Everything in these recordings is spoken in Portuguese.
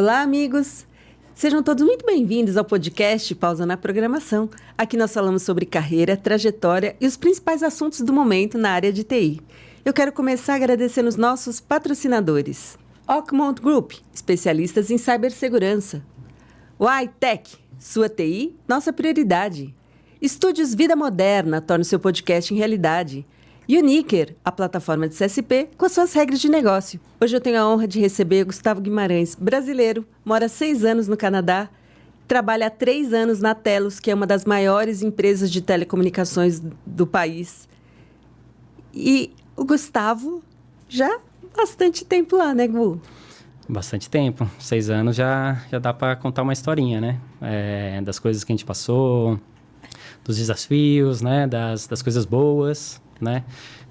Olá, amigos! Sejam todos muito bem-vindos ao podcast Pausa na Programação. Aqui nós falamos sobre carreira, trajetória e os principais assuntos do momento na área de TI. Eu quero começar agradecendo os nossos patrocinadores. Oakmont Group, especialistas em cibersegurança. Y-Tech, sua TI, nossa prioridade. Estúdios Vida Moderna, torne seu podcast em realidade. Uniker, a plataforma de CSP com as suas regras de negócio. Hoje eu tenho a honra de receber Gustavo Guimarães, brasileiro, mora há 6 anos no Canadá, trabalha há 3 anos na Telus, que é uma das maiores empresas de telecomunicações do país. E o Gustavo já há bastante tempo lá, né, Gu? Bastante tempo. 6 anos já dá para contar uma historinha, né? Das coisas que a gente passou, dos desafios, né? Das coisas boas, né?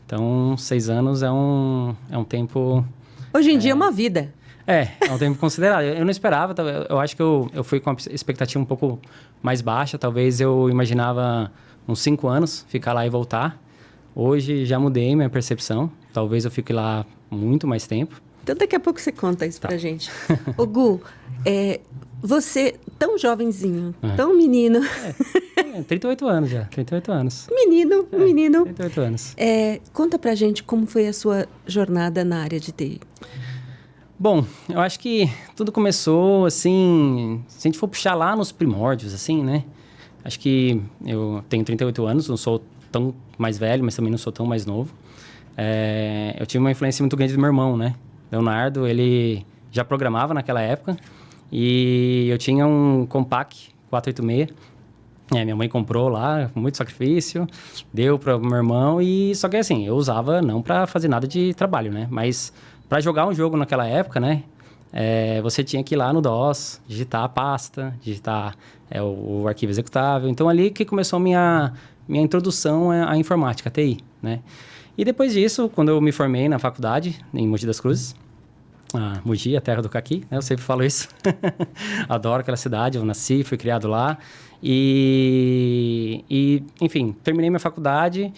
Então, 6 anos é um tempo... Hoje em dia é uma vida. É um tempo considerável. Eu não esperava, eu acho que eu fui com a expectativa um pouco mais baixa. Talvez eu imaginava uns 5 anos, ficar lá e voltar. Hoje já mudei minha percepção. Talvez eu fique lá muito mais tempo. Então, daqui a pouco você conta isso pra gente. Ô, Gu, você, tão jovenzinho, tão menino... 38 anos já, 38 anos. Menino. 38 anos. Conta pra gente como foi a sua jornada na área de TI. Bom, eu acho que tudo começou, assim, se a gente for puxar lá nos primórdios, assim, né? Acho que eu tenho 38 anos, não sou tão mais velho, mas também não sou tão mais novo. Eu tive uma influência muito grande do meu irmão, né? Leonardo, ele já programava naquela época e eu tinha um Compaq 486. Minha mãe comprou lá, com muito sacrifício, deu para o meu irmão e... Só que assim, eu usava não para fazer nada de trabalho, né? Mas para jogar um jogo naquela época, né? Você tinha que ir lá no DOS, digitar a pasta, digitar o arquivo executável. Então, ali que começou a minha introdução à informática, à TI, né? E depois disso, quando eu me formei na faculdade, em Mogi das Cruzes, Mogi, a terra do caqui, né? Eu sempre falo isso. Adoro aquela cidade, eu nasci, fui criado lá. E enfim, terminei minha faculdade.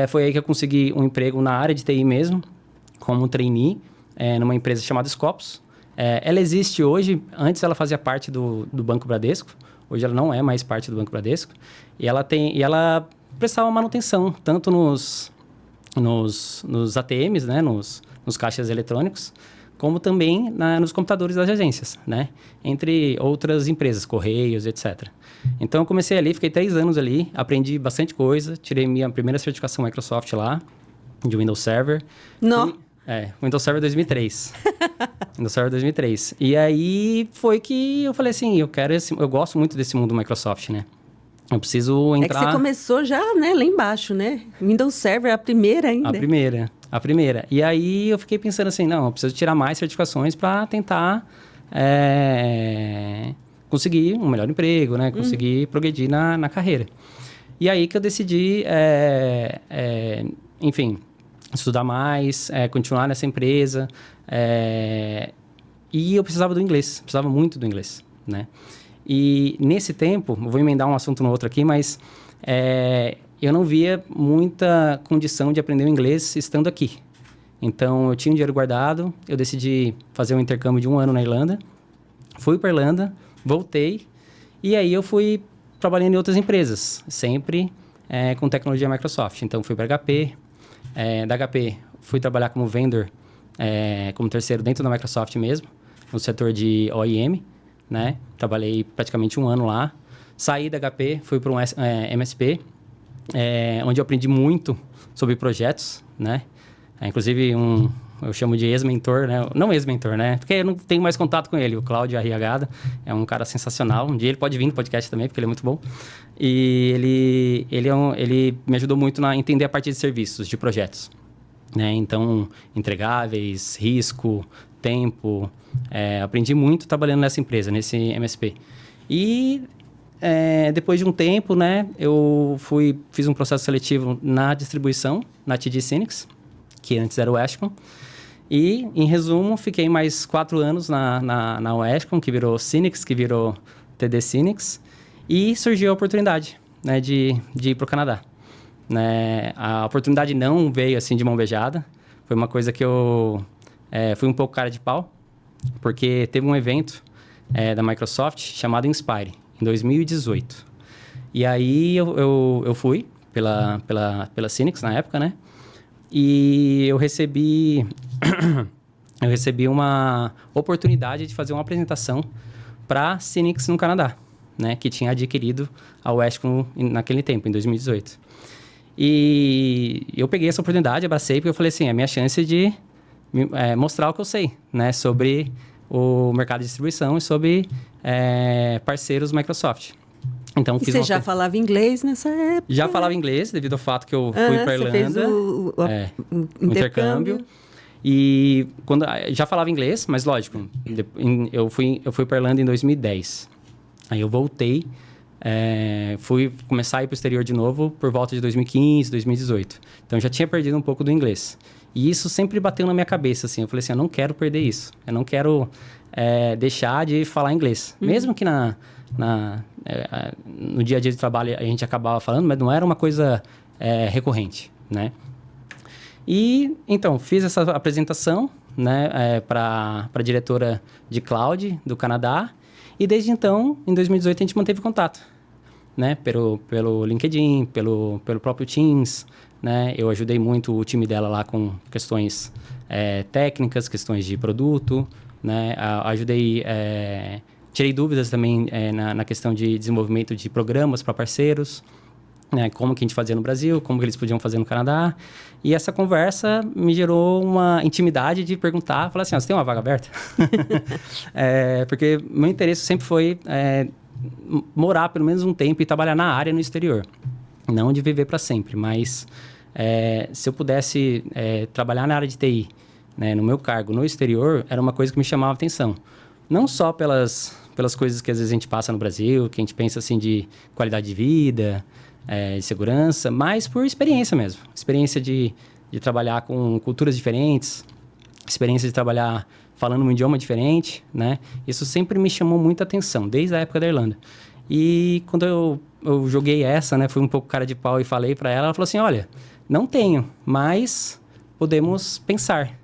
Foi aí que eu consegui um emprego na área de TI mesmo, como trainee, numa empresa chamada Scopus. Ela existe hoje, antes ela fazia parte do Banco Bradesco, hoje ela não é mais parte do Banco Bradesco. E ela prestava manutenção, tanto nos ATMs, né, nos caixas eletrônicos, como também nos computadores das agências, né? Entre outras empresas, Correios, etc. Então, eu comecei ali, fiquei 3 anos ali, aprendi bastante coisa, tirei minha primeira certificação Microsoft lá, de Windows Server. Não? Windows Server 2003. Windows Server 2003. E aí, foi que eu falei assim, eu gosto muito desse mundo Microsoft, né? Eu preciso entrar... É que você começou já, né, lá embaixo, né? Windows Server, a primeira ainda. A primeira. E aí eu fiquei pensando assim, não, eu preciso tirar mais certificações para tentar conseguir um melhor emprego, né? Conseguir progredir na carreira. E aí que eu decidi, enfim, estudar mais, continuar nessa empresa. E eu precisava do inglês, precisava muito do inglês, né? E nesse tempo, eu vou emendar um assunto no outro aqui, mas eu não via muita condição de aprender o inglês estando aqui. Então, eu tinha um dinheiro guardado, eu decidi fazer um intercâmbio de 1 ano na Irlanda. Fui para a Irlanda, voltei, e aí eu fui trabalhando em outras empresas, sempre com tecnologia Microsoft. Então, fui para a HP, da HP fui trabalhar como vendor, como terceiro dentro da Microsoft mesmo, no setor de OEM, né? Trabalhei praticamente 1 ano lá. Saí da HP, fui para um MSP, onde eu aprendi muito sobre projetos, né? Inclusive, eu chamo de ex-mentor, né? Não ex-mentor, né? Porque eu não tenho mais contato com ele. O Cláudio Arriagada é um cara sensacional. Um dia ele pode vir no podcast também, porque ele é muito bom. E ele me ajudou muito a entender a parte de serviços, de projetos, né? Então, entregáveis, risco, tempo. Aprendi muito trabalhando nessa empresa, nesse MSP. E depois de um tempo, né, eu fiz um processo seletivo na distribuição, na TD Synnex, que antes era o Westcom. E, em resumo, fiquei mais 4 anos na Westcom, que virou Synnex, que virou TD Synnex. E surgiu a oportunidade, né, de ir para o Canadá. Né? A oportunidade não veio assim de mão beijada. Foi uma coisa que eu fui um pouco cara de pau. porque teve um evento da Microsoft chamado Inspire, em 2018. E aí eu fui pela Cynix na época, né? E eu recebi uma oportunidade de fazer uma apresentação para a Cynix no Canadá, né? Que tinha adquirido a Westcon naquele tempo, em 2018. E eu peguei essa oportunidade, abracei, porque eu falei assim, é a minha chance de mostrar o que eu sei, né? Sobre o mercado de distribuição e sobre parceiros Microsoft. Então, e você já falava inglês nessa época? Já falava inglês, devido ao fato que eu fui para a Irlanda. Você fez o intercâmbio. E já falava inglês, mas lógico, eu fui para a Irlanda em 2010. Aí eu voltei, fui começar a ir para o exterior de novo por volta de 2015, 2018. Então, já tinha perdido um pouco do inglês. E isso sempre bateu na minha cabeça, assim. Eu falei assim, eu não quero perder isso. Eu não quero deixar de falar inglês. Mesmo que no dia a dia de trabalho a gente acabava falando, mas não era uma coisa recorrente, né? E, então, fiz essa apresentação, né, para a diretora de Cloud do Canadá. E desde então, em 2018, a gente manteve contato, né? Pelo LinkedIn, pelo próprio Teams, né? Eu ajudei muito o time dela lá com questões técnicas, questões de produto, né? Ajudei... tirei dúvidas também na questão de desenvolvimento de programas para parceiros, né? Como que a gente fazia no Brasil, como que eles podiam fazer no Canadá. E essa conversa me gerou uma intimidade de perguntar, falar assim, você tem uma vaga aberta? Porque meu interesse sempre foi morar pelo menos um tempo e trabalhar na área no exterior. Não de viver para sempre, mas se eu pudesse trabalhar na área de TI, né, no meu cargo no exterior, era uma coisa que me chamava a atenção. Não só pelas coisas que às vezes a gente passa no Brasil, que a gente pensa assim de qualidade de vida, de segurança, mas por experiência mesmo. Experiência de trabalhar com culturas diferentes, experiência de trabalhar falando um idioma diferente, né? Isso sempre me chamou muita atenção, desde a época da Irlanda. E quando eu joguei essa, né, fui um pouco cara de pau e falei para ela, ela falou assim, olha, não tenho, mas podemos pensar,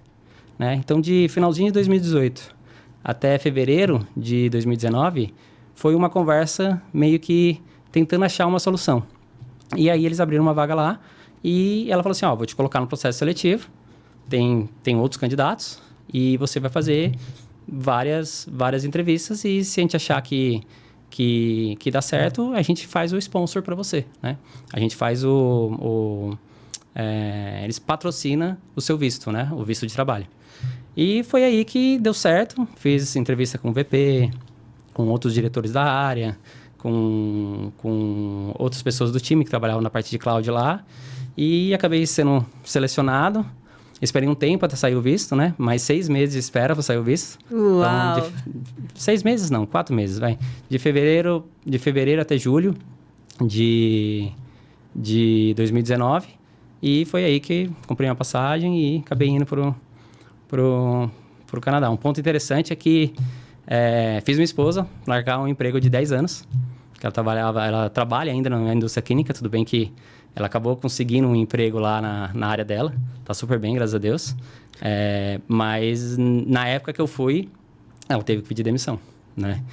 né? Então, de finalzinho de 2018 até fevereiro de 2019, foi uma conversa meio que tentando achar uma solução. E aí eles abriram uma vaga lá e ela falou assim, vou te colocar no processo seletivo, tem outros candidatos e você vai fazer várias entrevistas e se a gente achar que dá certo, a gente faz o sponsor para você, né? A gente faz eles patrocinam o seu visto, né? O visto de trabalho. E foi aí que deu certo, fiz entrevista com o VP, com outros diretores da área, com outras pessoas do time que trabalhavam na parte de cloud lá. E acabei sendo selecionado. Esperei um tempo até sair o visto, né? Mais 6 meses de espera para sair o visto. Uau! Então, 6 meses não, 4 meses, vai. De fevereiro até julho de 2019. E foi aí que comprei uma passagem e acabei indo pro Canadá. Um ponto interessante é que fiz minha esposa largar um emprego de 10 anos. Que ela trabalha ainda na indústria química, tudo bem que ela acabou conseguindo um emprego lá na área dela. Tá super bem, graças a Deus. Mas na época que eu fui, ela teve que pedir demissão, né?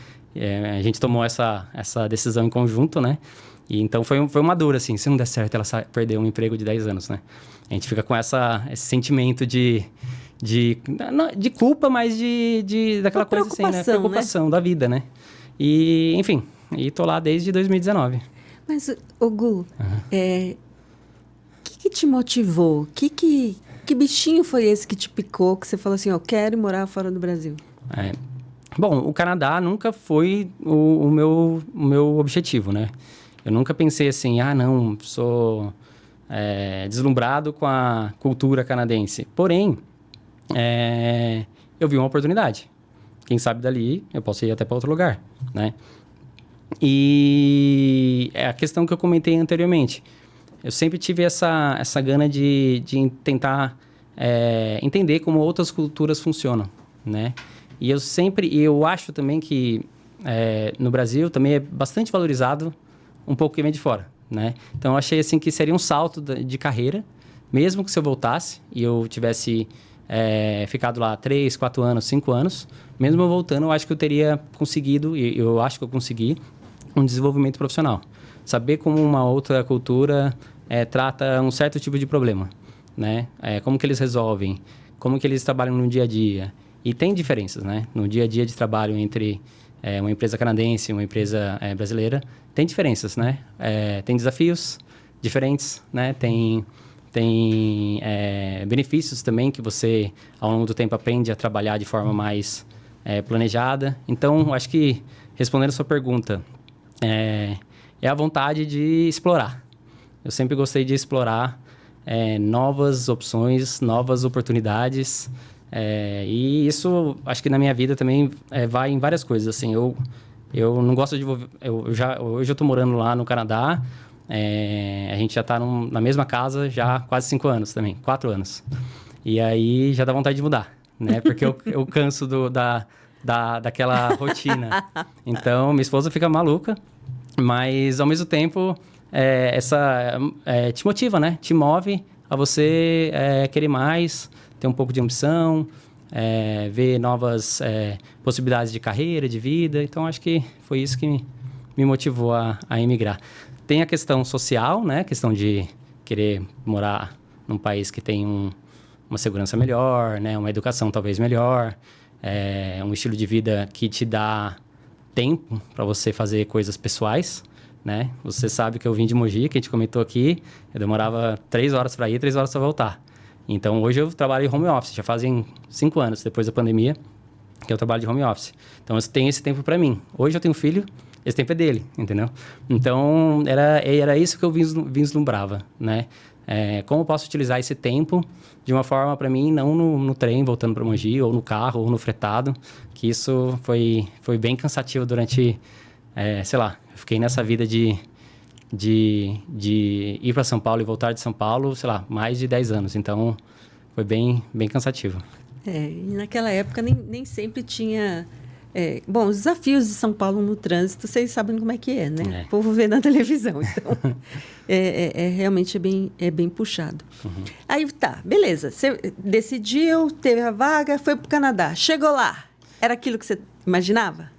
A gente tomou essa decisão em conjunto, né? E então foi uma dura, assim. Se não der certo, ela perdeu um emprego de 10 anos, né? A gente fica com esse sentimento de culpa, mas daquela coisa assim, né? Preocupação, né? Da vida, né? E, enfim, tô lá desde 2019. Mas, Gu, que te motivou? Que bichinho foi esse que te picou, que você falou assim, eu quero morar fora do Brasil? Bom, o Canadá nunca foi o meu objetivo, né? Eu nunca pensei assim, não, sou deslumbrado com a cultura canadense. Porém, eu vi uma oportunidade. Quem sabe dali eu posso ir até para outro lugar, né? E é a questão que eu comentei anteriormente. Eu sempre tive essa gana de tentar entender como outras culturas funcionam, né? E eu acho também que no Brasil também é bastante valorizado um pouco quem vem de fora, né? Então eu achei assim que seria um salto de carreira, mesmo que se eu voltasse e eu tivesse ficado lá 3, 4 anos, 5 anos, mesmo eu voltando, eu acho que eu teria conseguido, e eu acho que eu consegui, um desenvolvimento profissional. Saber como uma outra cultura trata um certo tipo de problema, né? Como que eles resolvem, como que eles trabalham no dia a dia. E tem diferenças, né? No dia a dia de trabalho entre uma empresa canadense e uma empresa brasileira, tem diferenças, né? Tem desafios diferentes, né? Tem benefícios também que você, ao longo do tempo, aprende a trabalhar de forma mais planejada. Então, acho que, respondendo a sua pergunta, é a vontade de explorar. Eu sempre gostei de explorar novas opções, novas oportunidades. E isso, acho que na minha vida também vai em várias coisas. Assim, eu não gosto de... hoje eu estou morando lá no Canadá. A gente já está na mesma casa já há quase 5 anos também, 4 anos. E aí já dá vontade de mudar, né? Porque eu canso daquela rotina. Então, minha esposa fica maluca, mas ao mesmo tempo, te motiva, né? Te move a você querer mais, ter um pouco de ambição, ver novas possibilidades de carreira, de vida. Então, acho que foi isso que me motivou a emigrar. Tem a questão social, né? A questão de querer morar num país que tem uma segurança melhor, né? Uma educação talvez melhor, um estilo de vida que te dá tempo para você fazer coisas pessoais, né? Você sabe que eu vim de Mogi, que a gente comentou aqui, eu demorava 3 horas para ir, 3 horas para voltar. Então, hoje eu trabalho em home office, já fazem 5 anos, depois da pandemia, que eu trabalho de home office. Então, eu tenho esse tempo para mim. Hoje eu tenho filho, esse tempo é dele, entendeu? Então, era isso que eu vislumbrava, né? Como eu posso utilizar esse tempo de uma forma, para mim, não no trem, voltando para Mogi, ou no carro, ou no fretado, que isso foi bem cansativo durante, sei lá, eu fiquei nessa vida de ir para São Paulo e voltar de São Paulo, sei lá, mais de 10 anos. Então, foi bem cansativo. E naquela época nem sempre tinha... bom, os desafios de São Paulo no trânsito, vocês sabem como é que é, né? O povo vê na televisão, então realmente bem puxado. Uhum. Aí tá, beleza, você decidiu, teve a vaga, foi para o Canadá, chegou lá, era aquilo que você imaginava?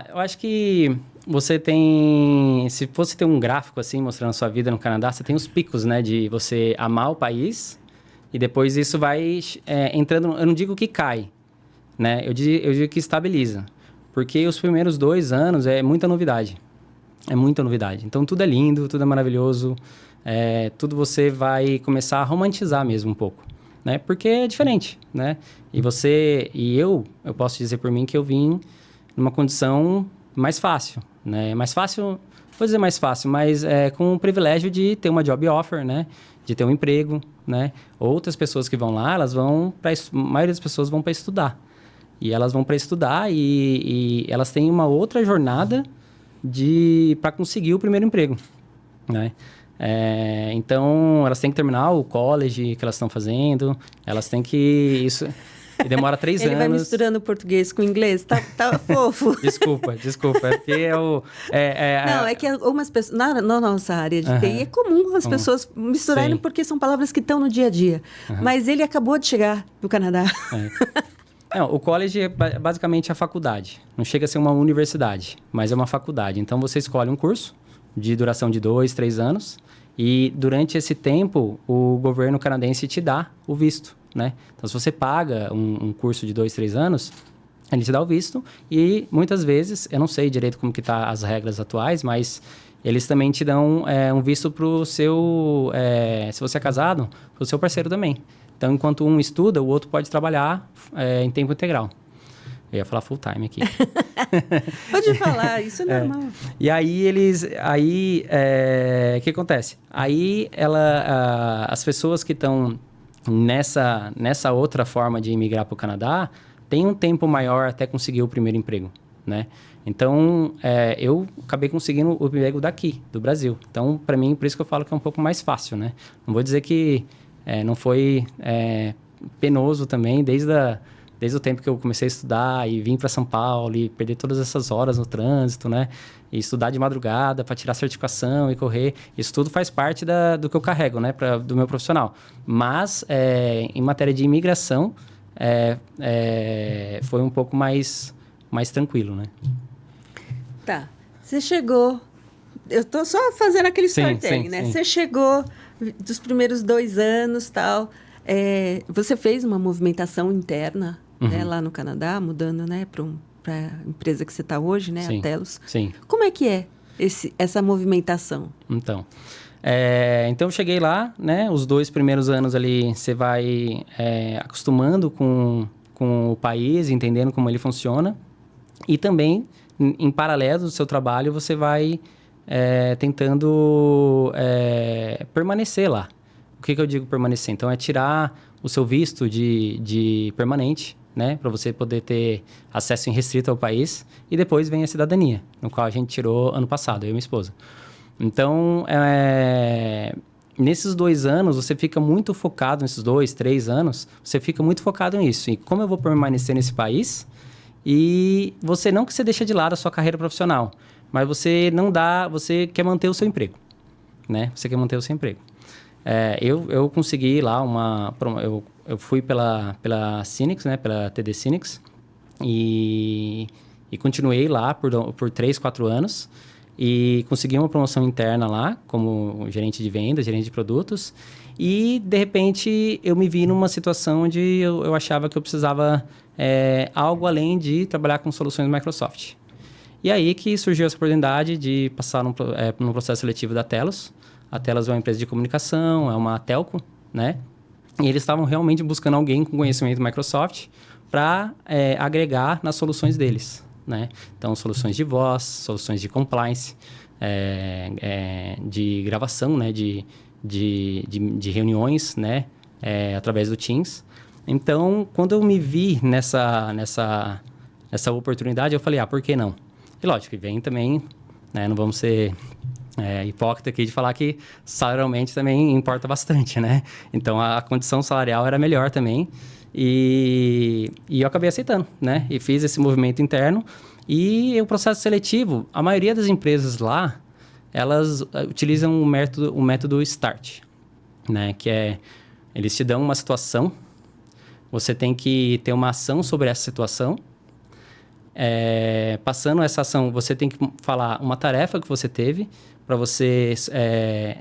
Eu acho que você tem, se fosse ter um gráfico assim, mostrando a sua vida no Canadá, você tem os picos, né, de você amar o país e depois isso vai entrando, eu não digo que cai, né? Eu digo que estabiliza, porque os primeiros 2 anos é muita novidade. Então, tudo é lindo, tudo é maravilhoso, tudo você vai começar a romantizar mesmo um pouco, né? Porque é diferente, né? Eu posso dizer por mim que eu vim numa condição mais fácil, né? Mais fácil, vou dizer mais fácil, mas com o privilégio de ter uma job offer, né? De ter um emprego, né? Outras pessoas que vão lá, a maioria das pessoas vão para estudar. E elas vão para estudar e elas têm uma outra jornada para conseguir o primeiro emprego, né? Então, elas têm que terminar o college que elas estão fazendo, elas têm que... E demora 3 anos. Ele vai misturando português com inglês, tá fofo. Desculpa. É porque Não, é que algumas pessoas... Na nossa área de TI é comum as pessoas misturarem porque são palavras que estão no dia a dia. Mas ele acabou de chegar no Canadá. Não, o college é basicamente a faculdade. Não chega a ser uma universidade, mas é uma faculdade. Então, você escolhe um curso de duração de 2, 3 anos e durante esse tempo, o governo canadense te dá o visto, né? Então, se você paga um curso de 2, 3 anos, ele te dá o visto e muitas vezes, eu não sei direito como que tá as regras atuais, mas eles também te dão um visto para o seu, se você é casado, para o seu parceiro também. Então, enquanto um estuda, o outro pode trabalhar em tempo integral. Eu ia falar full time aqui. Pode falar, isso é normal. E aí, o que acontece? Aí, as pessoas que estão nessa outra forma de imigrar para o Canadá, têm um tempo maior até conseguir o primeiro emprego, né? Então, eu acabei conseguindo o emprego daqui, do Brasil. Então, para mim, por isso que eu falo que é um pouco mais fácil, né? Não vou dizer que não foi penoso também, desde Desde o tempo que eu comecei a estudar e vim para São Paulo e perder todas essas horas no trânsito, né? E estudar de madrugada para tirar certificação e correr. Isso tudo faz parte do que eu carrego, né? Do meu profissional. Mas, em matéria de imigração, foi um pouco mais tranquilo, né? Tá. Você chegou... Eu tô só fazendo aquele storytelling, né? Sim. Você chegou dos primeiros 2 anos, tal... você fez uma movimentação interna, né, lá no Canadá, mudando, né, para a empresa que você está hoje, né, Sim, a Telos. sim. Como é que é essa movimentação? Então, eu cheguei lá, né, os 2 primeiros anos ali você vai acostumando com o país, entendendo como ele funciona. E também, em paralelo do seu trabalho, você vai tentando permanecer lá. O que eu digo permanecer? Então, é tirar o seu visto de permanente, né? Para você poder ter acesso irrestrito ao país. E depois vem a cidadania, no qual a gente tirou ano passado, eu e minha esposa. Então, nesses 2 anos, você fica muito focado, nesses 2, 3 anos, você fica muito focado nisso. E como eu vou permanecer nesse país? E você não que você deixa de lado a sua carreira profissional, mas você quer manter o seu emprego, né? Você quer manter o seu emprego. Eu consegui lá eu fui pela Synnex, né, pela TD Synnex, e continuei lá por 3, 4 anos, e consegui uma promoção interna lá, como gerente de vendas, gerente de produtos, e de repente eu me vi numa situação onde eu achava que eu precisava algo além de trabalhar com soluções Microsoft. E aí que surgiu essa oportunidade de passar num processo seletivo da Telos. A Telos é uma empresa de comunicação, é uma telco, né? E eles estavam realmente buscando alguém com conhecimento Microsoft para agregar nas soluções deles, né? Então, soluções de voz, soluções de compliance, de gravação, né? De reuniões, né? Através do Teams. Então, quando eu me vi nessa oportunidade, eu falei, por que não? E lógico, vem também, né? Não vamos ser... hipócrita aqui de falar que salarialmente também importa bastante, né? Então, a condição salarial era melhor também. E eu acabei aceitando, né? E fiz esse movimento interno. E o processo seletivo, a maioria das empresas lá, elas utilizam o método START, né? Que eles te dão uma situação, você tem que ter uma ação sobre essa situação. Passando essa ação, você tem que falar uma tarefa que você teve para você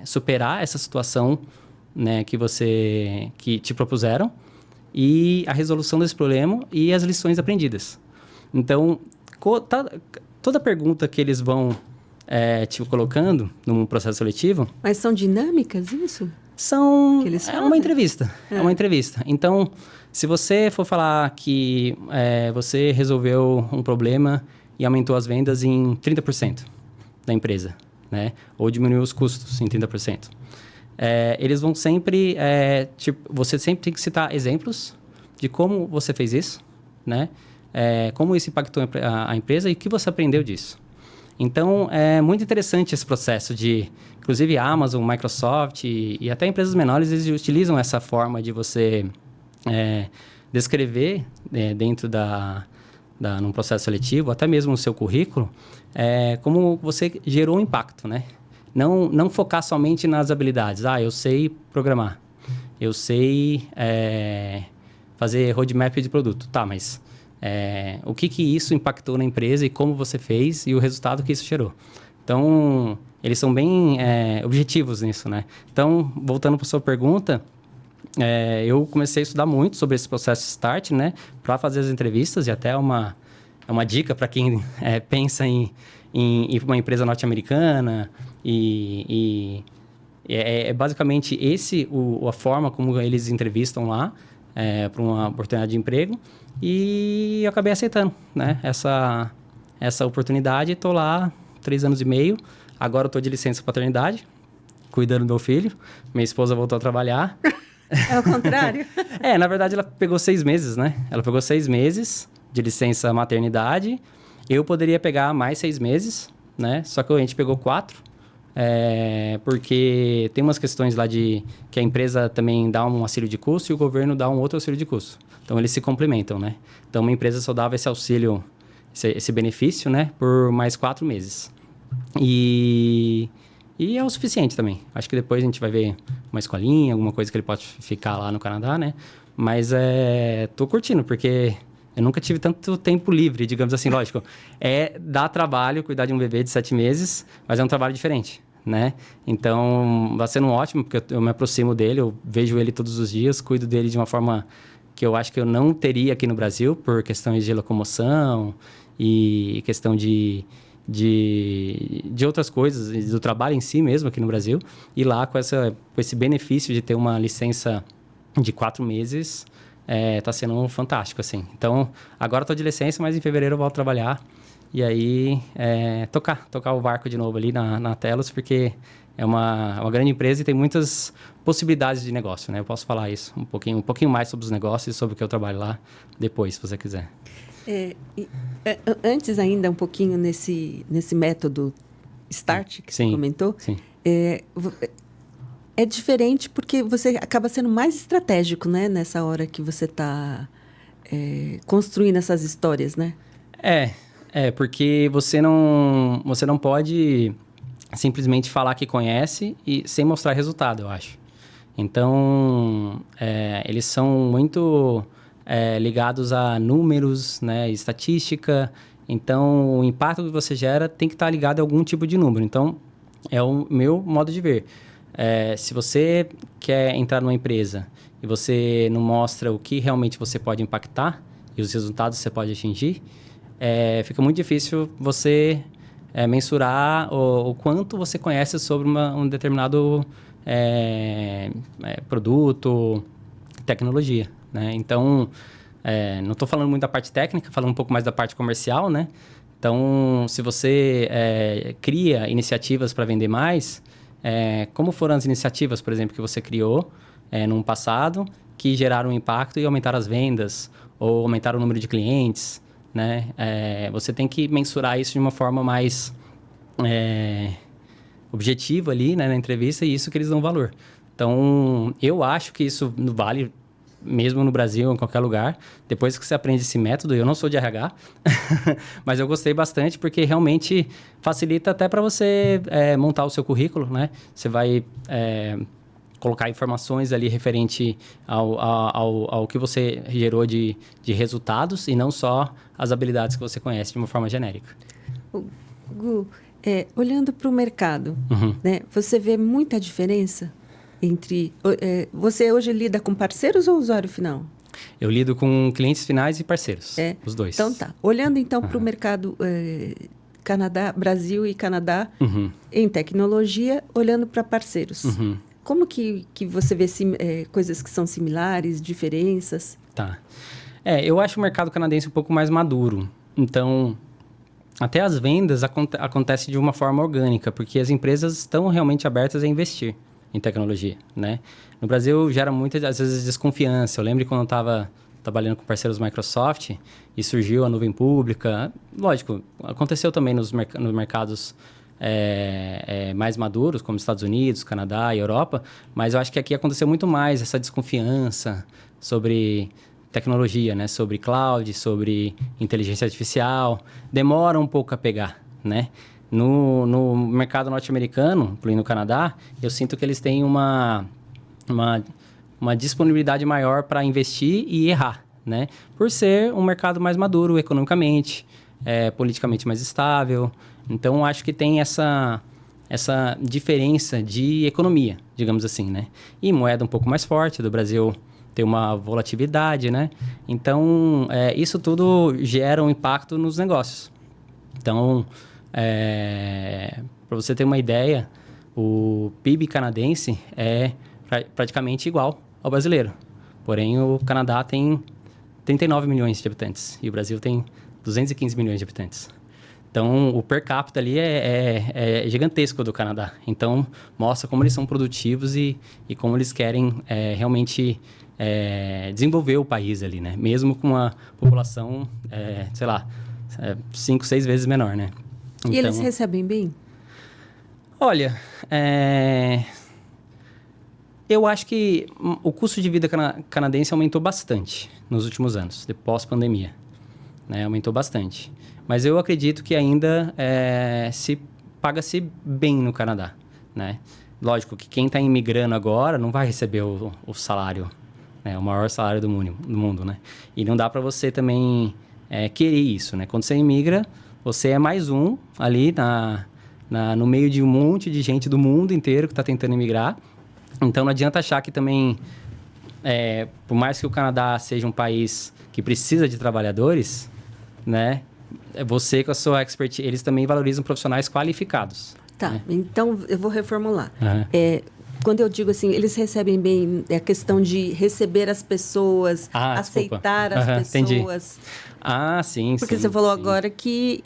superar essa situação, né, que te propuseram, e a resolução desse problema e as lições aprendidas. Então, toda pergunta que eles vão te colocando num processo seletivo... Mas são dinâmicas isso? Uma entrevista. É uma entrevista. Então, se você for falar que você resolveu um problema e aumentou as vendas em 30% da empresa, né? Ou diminuiu os custos em 30%. Eles vão sempre... você sempre tem que citar exemplos de como você fez isso, né? Como isso impactou a empresa e o que você aprendeu disso. Então, é muito interessante esse processo de... Inclusive, a Amazon, Microsoft e até empresas menores, eles utilizam essa forma de você descrever dentro num processo seletivo, até mesmo no seu currículo, como você gerou um impacto, né? Não focar somente nas habilidades. Eu sei programar. Eu sei fazer roadmap de produto. Tá, mas o que isso impactou na empresa e como você fez e o resultado que isso gerou. Então, eles são bem objetivos nisso, né? Então, voltando para a sua pergunta, eu comecei a estudar muito sobre esse processo START, né? Para fazer as entrevistas, e até é uma dica para quem pensa em ir para uma empresa norte-americana. E basicamente a forma como eles entrevistam lá para uma oportunidade de emprego. E eu acabei aceitando, né? Essa oportunidade. Estou lá 3 anos e meio. Agora eu estou de licença paternidade, cuidando do meu filho. Minha esposa voltou a trabalhar. É o contrário? Na verdade, ela pegou 6 meses, né? Ela pegou 6 meses de licença maternidade. Eu poderia pegar mais 6 meses, né? Só que a gente pegou 4, porque tem umas questões lá de que a empresa também dá um auxílio de custo e o governo dá um outro auxílio de custo. Então, eles se complementam, né? Então, uma empresa só dava esse auxílio, esse benefício, né? Por mais 4 meses. E é o suficiente também. Acho que depois a gente vai ver uma escolinha, alguma coisa que ele pode ficar lá no Canadá, né? Mas tô curtindo, porque eu nunca tive tanto tempo livre, digamos assim, lógico. Dá trabalho cuidar de um bebê de 7 meses, mas é um trabalho diferente, né? Então, vai sendo ótimo, porque eu me aproximo dele, eu vejo ele todos os dias, cuido dele de uma forma que eu acho que eu não teria aqui no Brasil, por questões de locomoção e questão de outras coisas, do trabalho em si mesmo aqui no Brasil. E lá, com esse benefício de ter uma licença de 4 meses, tá sendo fantástico, assim. Então, agora eu tô de licença, mas em fevereiro eu volto a trabalhar. E aí, tocar o barco de novo ali na Telos, porque é uma grande empresa e tem muitas possibilidades de negócio, né? Eu posso falar isso um pouquinho mais sobre os negócios e sobre o que eu trabalho lá depois, se você quiser. Antes ainda, um pouquinho nesse método START que você comentou, sim. É diferente porque você acaba sendo mais estratégico, né? Nessa hora que você está construindo essas histórias, né? Porque você não pode simplesmente falar que conhece e sem mostrar resultado, eu acho. Então, eles são muito ligados a números, né, estatística. Então, o impacto que você gera tem que estar ligado a algum tipo de número. Então, é o meu modo de ver. Se você quer entrar numa empresa e você não mostra o que realmente você pode impactar e os resultados que você pode atingir, fica muito difícil você mensurar o quanto você conhece sobre um determinado produto, tecnologia, né? Então, não estou falando muito da parte técnica, falando um pouco mais da parte comercial, né? Então, se você cria iniciativas para vender mais, como foram as iniciativas, por exemplo, que você criou no passado, que geraram impacto e aumentaram as vendas, ou aumentaram o número de clientes, né? Você tem que mensurar isso de uma forma mais objetiva ali, né, na entrevista, e isso que eles dão valor. Então, eu acho que isso vale mesmo no Brasil, em qualquer lugar. Depois que você aprende esse método, eu não sou de RH, mas eu gostei bastante porque realmente facilita até para você montar o seu currículo, né? Você vai colocar informações ali referente ao que você gerou de resultados e não só as habilidades que você conhece de uma forma genérica. Gu, olhando para o mercado, né, você vê muita diferença entre... você hoje lida com parceiros ou usuário final? Eu lido com clientes finais e parceiros, os dois. Então tá. Olhando então para o mercado Canadá, Brasil e Canadá em tecnologia, olhando para parceiros. Como que você vê coisas que são similares, diferenças? Tá. Eu acho o mercado canadense um pouco mais maduro. Então, até as vendas acontecem de uma forma orgânica, porque as empresas estão realmente abertas a investir em tecnologia, né? No Brasil, gera muitas, às vezes, desconfiança. Eu lembro quando eu estava trabalhando com parceiros Microsoft e surgiu a nuvem pública. Lógico, aconteceu também nos mercados mais maduros, como Estados Unidos, Canadá e Europa, mas eu acho que aqui aconteceu muito mais essa desconfiança sobre tecnologia, né? Sobre cloud, sobre inteligência artificial. Demora um pouco a pegar, né? No mercado norte-americano, incluindo o Canadá, eu sinto que eles têm uma disponibilidade maior para investir e errar, né? Por ser um mercado mais maduro economicamente, politicamente mais estável. Então, acho que tem essa diferença de economia, digamos assim, né? E moeda um pouco mais forte, do Brasil tem uma volatilidade, né? Então, isso tudo gera um impacto nos negócios. Então, para você ter uma ideia, o PIB canadense é praticamente igual ao brasileiro. Porém, o Canadá tem 39 milhões de habitantes e o Brasil tem 215 milhões de habitantes. Então, o per capita ali é gigantesco do Canadá. Então, mostra como eles são produtivos e como eles querem realmente desenvolver o país ali, né? Mesmo com uma população, 5, 6 vezes menor, né? E eles recebem bem? Olha, eu acho que o custo de vida canadense aumentou bastante nos últimos anos, de pós-pandemia, né? Aumentou bastante. Mas eu acredito que ainda se paga-se bem no Canadá, né? Lógico que quem está imigrando agora não vai receber o salário, né? O maior salário do mundo, né? E não dá para você também querer isso, né? Quando você imigra, você é mais um ali no meio de um monte de gente do mundo inteiro que está tentando imigrar. Então, não adianta achar que também, por mais que o Canadá seja um país que precisa de trabalhadores, né? Você com a sua expertise, eles também valorizam profissionais qualificados. Tá, né? Então eu vou reformular. Uhum. Quando eu digo assim, eles recebem bem, a questão de receber as pessoas, aceitar as pessoas. Entendi. Sim, Porque sim, você falou sim. agora que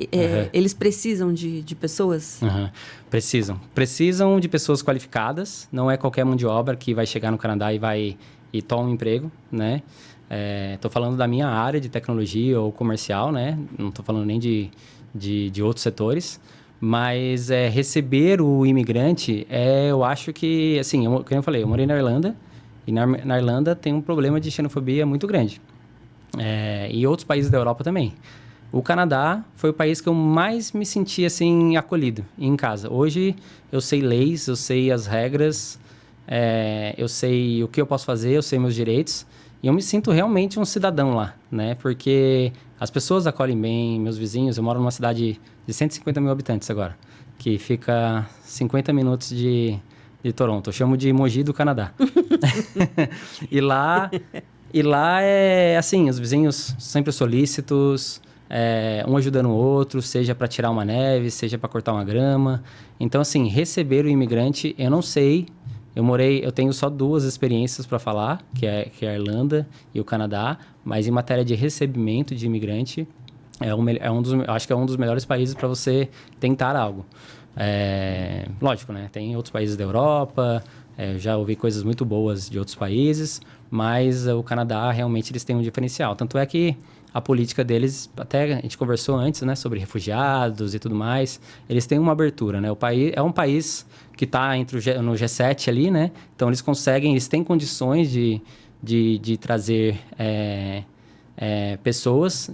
eles precisam de pessoas. Precisam de pessoas qualificadas. Não é qualquer mão de obra que vai chegar no Canadá e toma um emprego, né? Estou falando da minha área de tecnologia ou comercial, né? Não estou falando nem de outros setores. Mas receber o imigrante, eu acho que, assim, como eu falei, eu morei na Irlanda, e na Irlanda tem um problema de xenofobia muito grande. E outros países da Europa também. O Canadá foi o país que eu mais me senti, assim, acolhido em casa. Hoje, eu sei leis, eu sei as regras, eu sei o que eu posso fazer, eu sei meus direitos, e eu me sinto realmente um cidadão lá, né? Porque as pessoas acolhem bem, meus vizinhos. Eu moro numa cidade de 150 mil habitantes agora, que fica 50 minutos de Toronto. Eu chamo de Mogi do Canadá. E lá é assim, os vizinhos sempre solícitos, um ajudando o outro, seja para tirar uma neve, seja para cortar uma grama. Então, assim, receber o imigrante, eu não sei. Eu tenho só 2 experiências para falar, que é a Irlanda e o Canadá, mas em matéria de recebimento de imigrante, acho que é um dos melhores países para você tentar algo. Lógico, né? Tem outros países da Europa, já ouvi coisas muito boas de outros países, mas o Canadá realmente eles têm um diferencial. Tanto é que a política deles, até a gente conversou antes, né, sobre refugiados e tudo mais, eles têm uma abertura, né? O país é um país que está no G7 ali, né? Então eles têm condições de trazer pessoas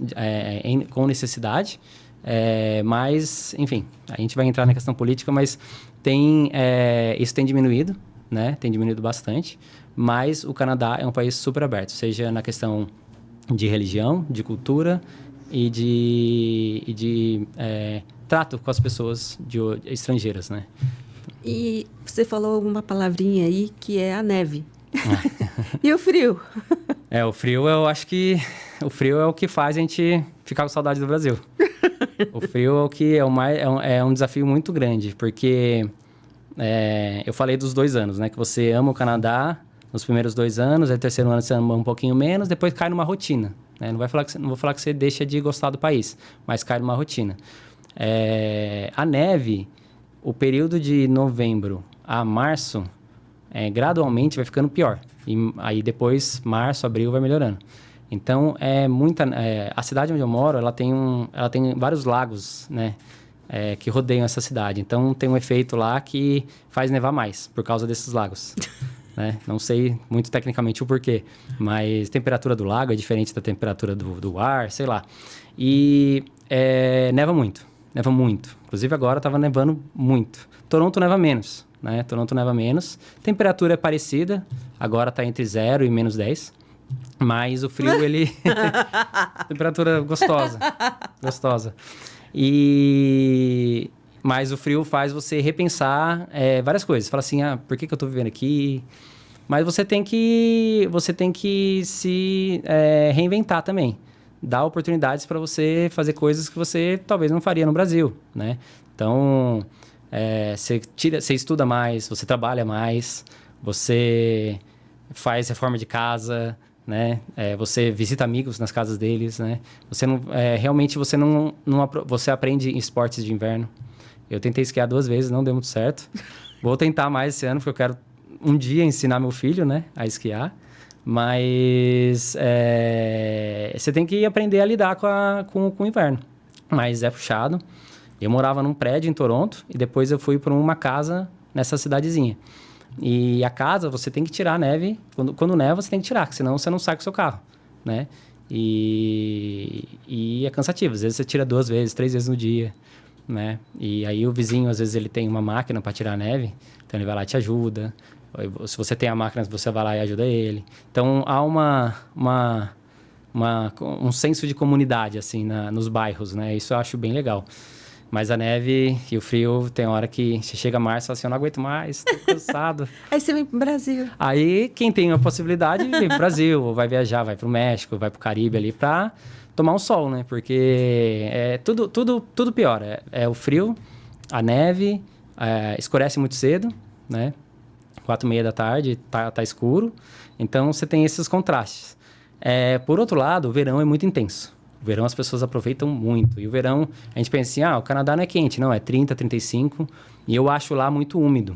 com necessidade, mas, enfim, a gente vai entrar na questão política, mas isso tem diminuído, né? Tem diminuído bastante, mas o Canadá é um país super aberto, seja na questão de religião, de cultura e de trato com as pessoas estrangeiras, né? E você falou uma palavrinha aí que é a neve. E o frio? O frio, eu acho que o frio é o que faz a gente ficar com saudade do Brasil. O frio é o que é um desafio muito grande, porque eu falei dos 2 anos, né? Que você ama o Canadá nos primeiros 2 anos, aí no terceiro ano você ama um pouquinho menos, depois cai numa rotina, né? Não vou falar que você deixa de gostar do país, mas cai numa rotina. A neve, o período de novembro a março, gradualmente vai ficando pior. E aí depois, março, abril, vai melhorando. Então, a cidade onde eu moro, ela tem vários lagos, né? Que rodeiam essa cidade. Então, tem um efeito lá que faz nevar mais, por causa desses lagos. Né? Não sei muito tecnicamente o porquê, mas a temperatura do lago é diferente da temperatura do ar, sei lá. E neva muito. Inclusive, agora estava nevando muito. Toronto neva menos, né? Temperatura é parecida, agora está entre 0 e menos 10. Mas o frio, ele... temperatura gostosa. Mas o frio faz você repensar várias coisas. Fala assim, por que eu estou vivendo aqui? Mas você tem que se reinventar também. Dar oportunidades para você fazer coisas que você talvez não faria no Brasil, né? Então, você estuda mais, você trabalha mais, você faz reforma de casa, né? Você visita amigos nas casas deles, né? Realmente você aprende em esportes de inverno. Eu tentei esquiar 2 vezes, não deu muito certo. Vou tentar mais esse ano, porque eu quero um dia ensinar meu filho, né, a esquiar. Mas você tem que aprender a lidar com o inverno. Mas é puxado. Eu morava num prédio em Toronto e depois eu fui para uma casa nessa cidadezinha. E a casa, você tem que tirar a neve. Quando neva, você tem que tirar, porque senão você não sai com o seu carro, né? E é cansativo. Às vezes você tira 2 vezes, 3 vezes no dia, né? E aí o vizinho, às vezes, ele tem uma máquina para tirar a neve. Então, ele vai lá e te ajuda. Se você tem a máquina, você vai lá e ajuda ele. Então, há um senso de comunidade, assim, nos bairros, né? Isso eu acho bem legal. Mas a neve e o frio, tem hora que você chega a março e fala assim, eu não aguento mais, tô cansado. Aí você vem pro Brasil. Aí, quem tem a possibilidade, vem pro Brasil, ou vai viajar, vai pro México, vai pro Caribe ali pra tomar um sol, né? Porque tudo piora. É o frio, a neve, escurece muito cedo, né? 4:30 da tarde, tá escuro. Então, você tem esses contrastes. Por outro lado, o verão é muito intenso. O verão as pessoas aproveitam muito. E o verão, a gente pensa assim, o Canadá não é quente. Não, é 30, 35. E eu acho lá muito úmido.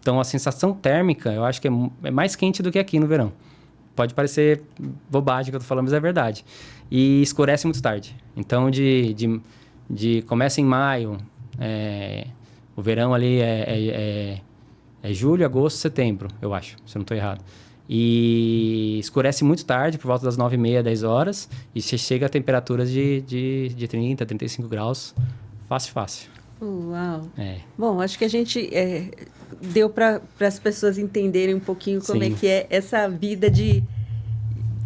Então, a sensação térmica, eu acho que é mais quente do que aqui no verão. Pode parecer bobagem que eu tô falando, mas é verdade. E escurece muito tarde. Então, começa em maio, o verão ali é julho, agosto, setembro, eu acho, se eu não estou errado. E escurece muito tarde, por volta das 9:30, 10 horas, e você chega a temperaturas de 30, 35 graus, fácil. Uau! Bom, acho que a gente deu para as pessoas entenderem um pouquinho como Sim. é que é essa vida de...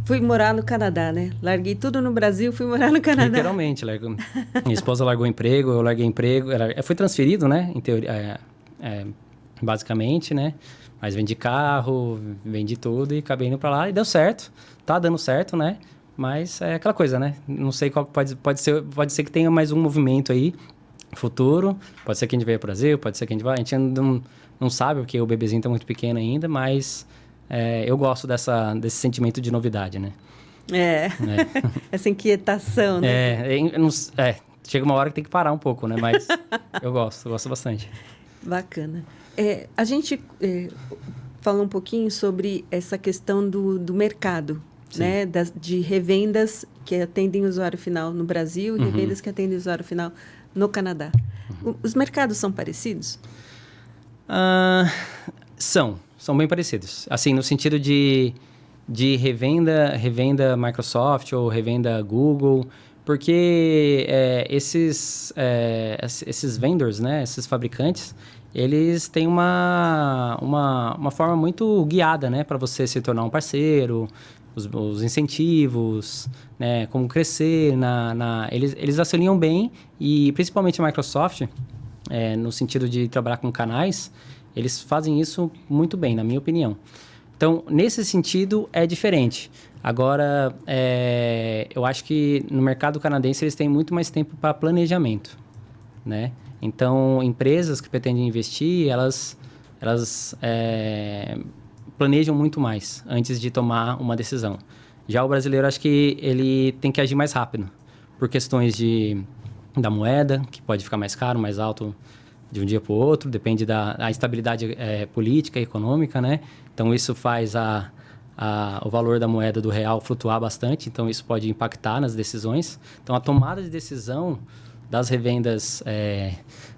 Fui morar no Canadá, né? Larguei tudo no Brasil, fui morar no Canadá. Literalmente. Minha esposa largou emprego, eu larguei emprego. Eu fui transferido, né? Em teoria, basicamente, né? Mas vendi carro, vendi tudo e acabei indo para lá e deu certo. Tá dando certo, né? Mas é aquela coisa, né? Não sei qual pode ser que tenha mais um movimento aí futuro. Pode ser que a gente venha para o Brasil, pode ser que a gente ainda não sabe, porque o bebezinho está muito pequeno ainda, mas eu gosto desse sentimento de novidade, né? Essa inquietação, né? Chega uma hora que tem que parar um pouco, né? Mas eu gosto bastante. Bacana. A gente falou um pouquinho sobre essa questão do mercado, sim, né? De revendas que atendem o usuário final no Brasil e revendas que atendem o usuário final no Canadá. Os mercados são parecidos? São bem parecidos. Assim, no sentido de revenda Microsoft ou revenda Google, porque esses vendors, né? Esses fabricantes, eles têm uma forma muito guiada, né? Para você se tornar um parceiro, os incentivos, né? Como crescer. Eles auxiliam bem e, principalmente a Microsoft, no sentido de trabalhar com canais, eles fazem isso muito bem, na minha opinião. Então, nesse sentido, é diferente. Agora, eu acho que no mercado canadense eles têm muito mais tempo para planejamento, né? Então, empresas que pretendem investir, elas planejam muito mais antes de tomar uma decisão. Já o brasileiro, acho que ele tem que agir mais rápido, por questões da moeda, que pode ficar mais caro, mais alto de um dia para o outro, depende da instabilidade política e econômica, né? Então, isso faz o valor da moeda do real flutuar bastante, então isso pode impactar nas decisões. Então, a tomada de decisão das revendas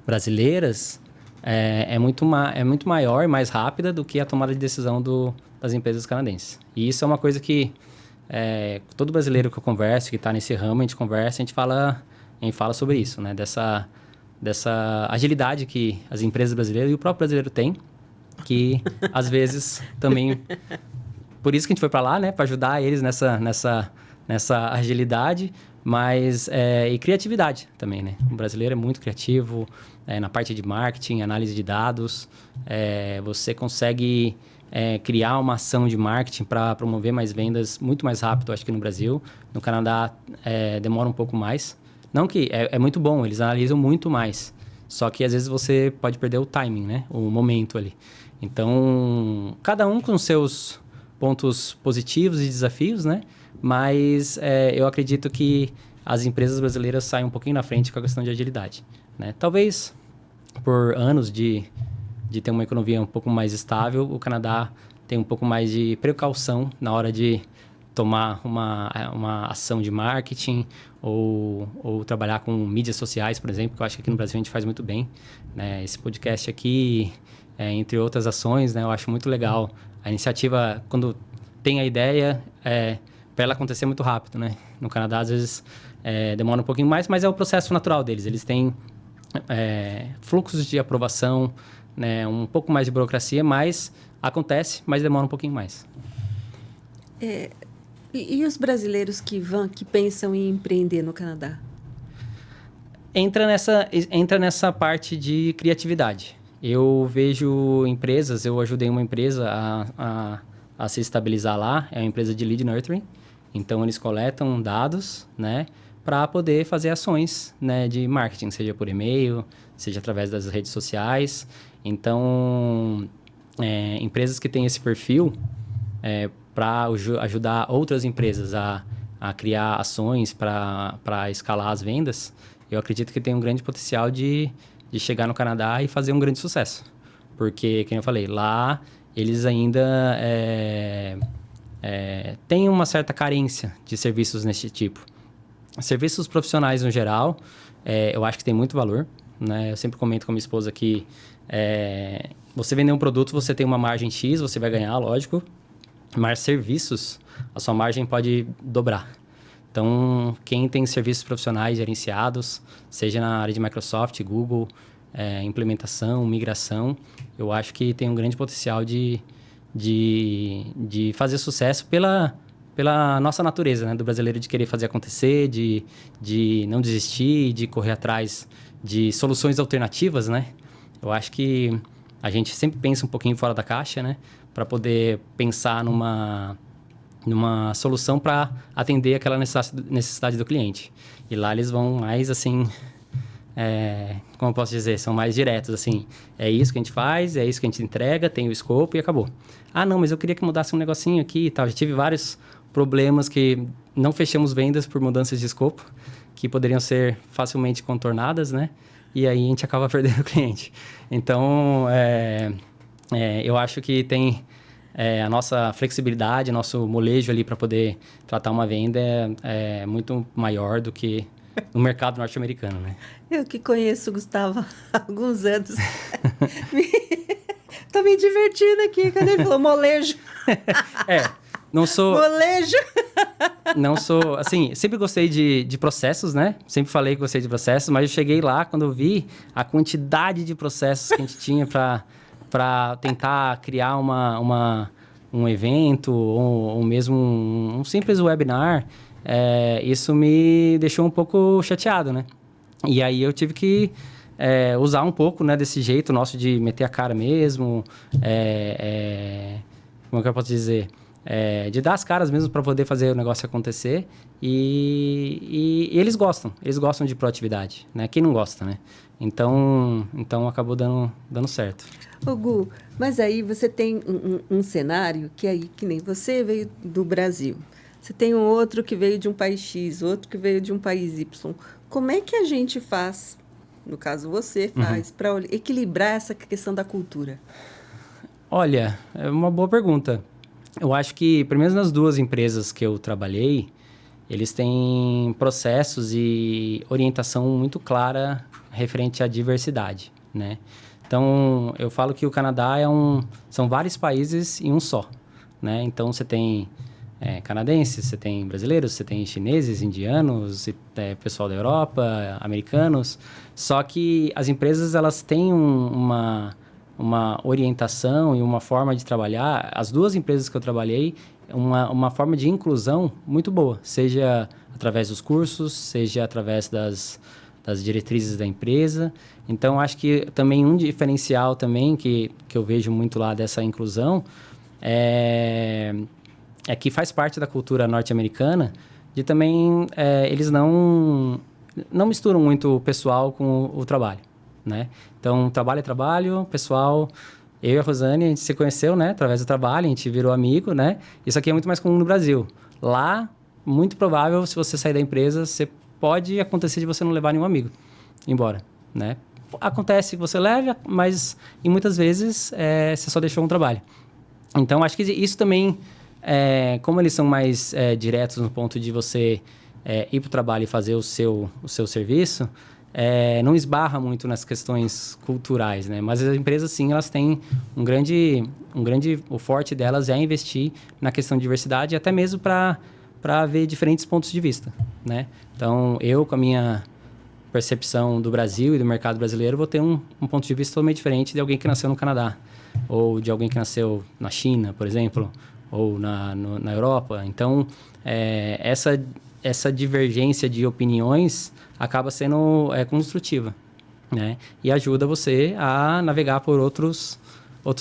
brasileiras é muito maior e mais rápida do que a tomada de decisão das empresas canadenses. E isso é uma coisa que todo brasileiro que eu converso, que está nesse ramo, a gente fala sobre isso, né? Dessa agilidade que as empresas brasileiras e o próprio brasileiro tem, que às vezes também... Por isso que a gente foi para lá, né? Para ajudar eles nessa agilidade, mas e criatividade também, né? O brasileiro é muito criativo na parte de marketing, análise de dados. Você consegue criar uma ação de marketing para promover mais vendas muito mais rápido, acho que no Brasil. No Canadá demora um pouco mais. Não que é muito bom, eles analisam muito mais. Só que às vezes você pode perder o timing, né? O momento ali. Então, cada um com seus pontos positivos e desafios, né? Mas eu acredito que as empresas brasileiras saem um pouquinho na frente com a questão de agilidade, né? Talvez por anos de ter uma economia um pouco mais estável, o Canadá tem um pouco mais de precaução na hora de tomar uma ação de marketing ou trabalhar com mídias sociais, por exemplo, que eu acho que aqui no Brasil a gente faz muito bem, né? Esse podcast aqui, entre outras ações, né? Eu acho muito legal. A iniciativa, quando tem a ideia, para ela acontecer muito rápido, né? No Canadá, às vezes, demora um pouquinho mais, mas é o processo natural deles. Eles têm fluxos de aprovação, né? Um pouco mais de burocracia, mas acontece, mas demora um pouquinho mais. E os brasileiros que pensam em empreender no Canadá? Entra nessa parte de criatividade. Eu vejo empresas, eu ajudei uma empresa a se estabilizar lá, é uma empresa de lead nurturing. Então, eles coletam dados, né, para poder fazer ações, né, de marketing, seja por e-mail, seja através das redes sociais. Então, empresas que têm esse perfil, para ajudar outras empresas a criar ações para escalar as vendas, eu acredito que tem um grande potencial de chegar no Canadá e fazer um grande sucesso. Porque, como eu falei, lá eles ainda têm uma certa carência de serviços nesse tipo. Serviços profissionais, no geral, eu acho que tem muito valor, né? Eu sempre comento com a minha esposa que você vender um produto, você tem uma margem X, você vai ganhar, lógico, mas serviços, a sua margem pode dobrar. Então, quem tem serviços profissionais gerenciados, seja na área de Microsoft, Google, implementação, migração, eu acho que tem um grande potencial de fazer sucesso pela nossa natureza, né? Do brasileiro de querer fazer acontecer, de não desistir, de correr atrás de soluções alternativas, né? Eu acho que a gente sempre pensa um pouquinho fora da caixa, né? Para poder pensar numa solução para atender aquela necessidade do cliente. E lá eles vão mais, assim, como eu posso dizer, são mais diretos, assim. É isso que a gente faz, é isso que a gente entrega, tem o escopo e acabou. Ah, não, mas eu queria que mudasse um negocinho aqui e tal. Já tive vários problemas que não fechamos vendas por mudanças de escopo, que poderiam ser facilmente contornadas, né? E aí a gente acaba perdendo o cliente. Então, eu acho que tem a nossa flexibilidade, nosso molejo ali para poder tratar uma venda é muito maior do que no mercado norte-americano, né? Eu que conheço o Gustavo há alguns anos. Tô me divertindo aqui quando ele falou molejo. Não sou... Molejo! Não sou... Assim, sempre gostei de processos, né? Sempre falei que gostei de processos, mas eu cheguei lá quando eu vi a quantidade de processos que a gente tinha para tentar criar um evento ou mesmo um simples webinar. Isso me deixou um pouco chateado, né? E aí eu tive que usar um pouco, né, desse jeito nosso de meter a cara mesmo. Como é que eu posso dizer? De dar as caras mesmo para poder fazer o negócio acontecer. E eles gostam de proatividade, né? Quem não gosta, né? Então acabou dando certo. Ô Gu, mas aí você tem um cenário que aí, que nem você veio do Brasil. Você tem um outro que veio de um país X, outro que veio de um país Y. Como é que a gente faz, no caso você faz, para equilibrar essa questão da cultura? Olha, é uma boa pergunta. Eu acho que, pelo menos nas duas empresas que eu trabalhei, eles têm processos e orientação muito clara referente à diversidade, né? Então, eu falo que o Canadá são vários países em um só, né? Então, você tem canadenses, você tem brasileiros, você tem chineses, indianos, pessoal da Europa, americanos. Só que as empresas, elas têm uma orientação e uma forma de trabalhar. As duas empresas que eu trabalhei, uma forma de inclusão muito boa, seja através dos cursos, seja através das diretrizes da empresa. Então, acho que também um diferencial também que eu vejo muito lá dessa inclusão é que faz parte da cultura norte-americana de também eles não misturam muito o pessoal com o trabalho, né? Então, trabalho é trabalho, pessoal... Eu e a Rosane, a gente se conheceu, né? Através do trabalho, a gente virou amigo, né? Isso aqui é muito mais comum no Brasil. Lá, muito provável, se você sair da empresa, pode acontecer de você não levar nenhum amigo embora, né? Acontece que você leve, mas muitas vezes você só deixou um trabalho. Então, acho que isso também como eles são mais diretos no ponto de você ir para o trabalho e fazer o seu serviço, não esbarra muito nas questões culturais, né? Mas as empresas, sim, elas têm o forte delas é investir na questão de diversidade, até mesmo para ver diferentes pontos de vista, né? Então, eu, com a minha percepção do Brasil e do mercado brasileiro, vou ter um ponto de vista totalmente diferente de alguém que nasceu no Canadá, ou de alguém que nasceu na China, por exemplo, ou na Europa. Então, essa divergência de opiniões acaba sendo construtiva, né? E ajuda você a navegar por outros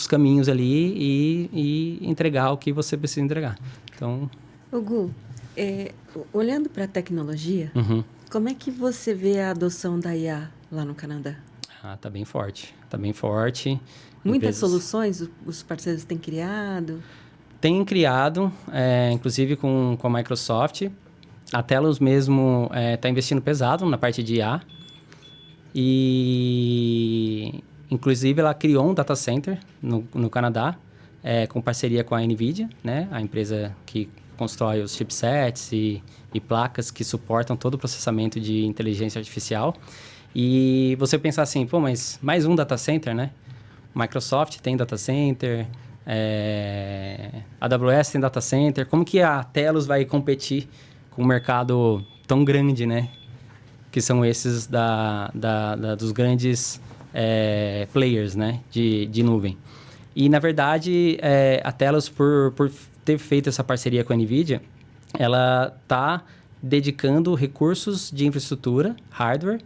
caminhos ali e entregar o que você precisa entregar. Então... Gu, olhando para a tecnologia, como é que você vê a adoção da IA lá no Canadá? Tá bem forte. Tá bem forte. Muitas soluções os parceiros têm criado? Tem criado, inclusive com a Microsoft. A Telos mesmo está investindo pesado na parte de IA. E, inclusive, ela criou um data center no Canadá, com parceria com a NVIDIA, né? A empresa que constrói os chipsets e placas que suportam todo o processamento de inteligência artificial. E você pensar assim, pô, mas mais um data center, né? Microsoft tem data center, AWS tem data center. Como que a Telos vai competir com um mercado tão grande, né? Que são esses dos grandes players, né? De nuvem. E, na verdade, a Telos, por ter feito essa parceria com a NVIDIA, ela está dedicando recursos de infraestrutura, hardware,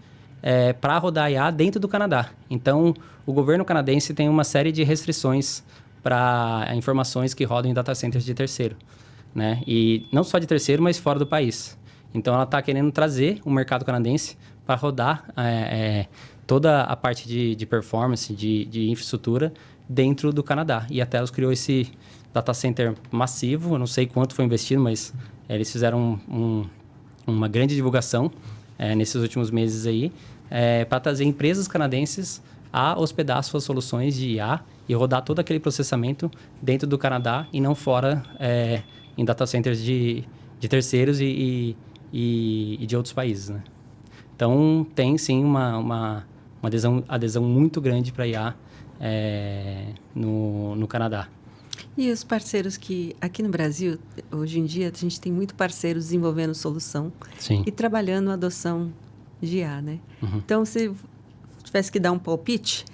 para rodar IA dentro do Canadá. Então, o governo canadense tem uma série de restrições para informações que rodam em data centers de terceiro, né? E não só de terceiro, mas fora do país. Então, ela está querendo trazer o mercado canadense para rodar toda a parte de performance, de infraestrutura dentro do Canadá. E a Telos criou esse data center massivo, eu não sei quanto foi investido, mas eles fizeram uma grande divulgação nesses últimos meses aí, para trazer empresas canadenses a hospedar suas soluções de IA e rodar todo aquele processamento dentro do Canadá e não fora em data centers de terceiros e de outros países, né? Então, tem sim uma adesão muito grande para IA no Canadá. E os parceiros que, aqui no Brasil, hoje em dia, a gente tem muito parceiros desenvolvendo solução. Sim. E trabalhando a adoção de IA, né? Então, se tivesse que dar um palpite,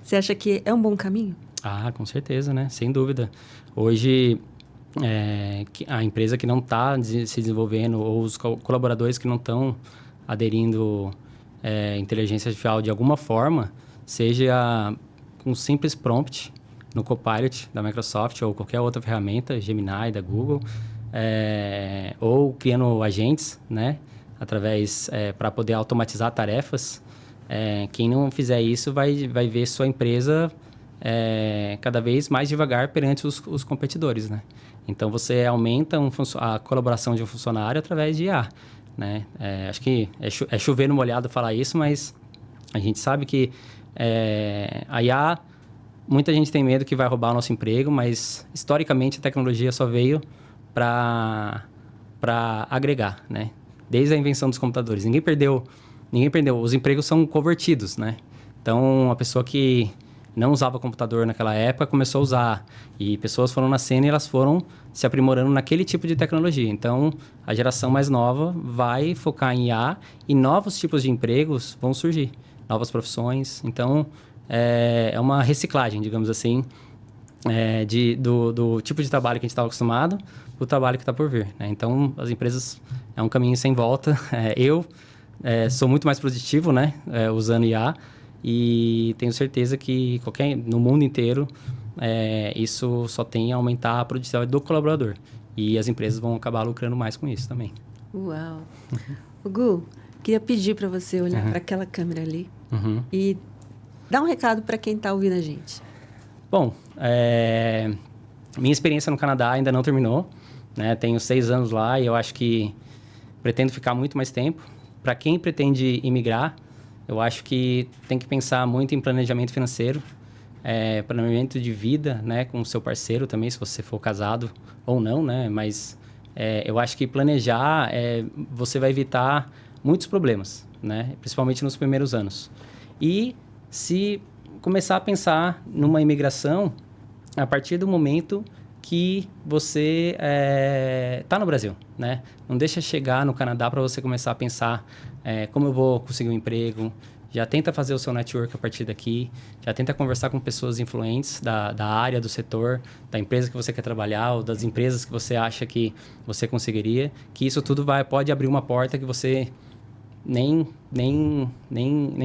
você acha que é um bom caminho? Com certeza, né? Sem dúvida. Hoje, a empresa que não está se desenvolvendo ou os colaboradores que não estão aderindo inteligência artificial de alguma forma, seja com um simples prompt no Copilot da Microsoft ou qualquer outra ferramenta, Gemini da Google, ou criando agentes, né? Através para poder automatizar tarefas. Quem não fizer isso vai ver sua empresa cada vez mais devagar perante os competidores, né? Então, você aumenta a colaboração de um funcionário através de IA, né? Acho que é chover no molhado falar isso, mas a gente sabe que a IA, muita gente tem medo que vai roubar o nosso emprego, mas, historicamente, a tecnologia só veio para agregar, né? Desde a invenção dos computadores. Ninguém perdeu. Os empregos são convertidos, né? Então, a pessoa que não usava computador naquela época começou a usar. E pessoas foram nascendo e elas foram se aprimorando naquele tipo de tecnologia. Então, a geração mais nova vai focar em IA e novos tipos de empregos vão surgir. Novas profissões. Então, é uma reciclagem, digamos assim, do tipo de trabalho que a gente estava acostumado para o trabalho que está por vir, né? Então, as empresas é um caminho sem volta. Eu sou muito mais produtivo, né? Usando IA. E tenho certeza que no mundo inteiro isso só tem a aumentar a produtividade do colaborador. E as empresas vão acabar lucrando mais com isso também. Uau! Gu, queria pedir para você olhar para aquela câmera ali e dar um recado para quem está ouvindo a gente. Bom, minha experiência no Canadá ainda não terminou, né? Tenho 6 anos lá e eu acho que pretendo ficar muito mais tempo. Para quem pretende imigrar, eu acho que tem que pensar muito em planejamento financeiro, planejamento de vida, né, com o seu parceiro também, se você for casado ou não, né? Mas eu acho que planejar, você vai evitar muitos problemas, né? Principalmente nos primeiros anos. E se começar a pensar numa imigração a partir do momento que você está no Brasil, né? Não deixa chegar no Canadá para você começar a pensar como eu vou conseguir um emprego. Já tenta fazer o seu network a partir daqui, já tenta conversar com pessoas influentes da área, do setor, da empresa que você quer trabalhar ou das empresas que você acha que você conseguiria, que isso tudo pode abrir uma porta que você nem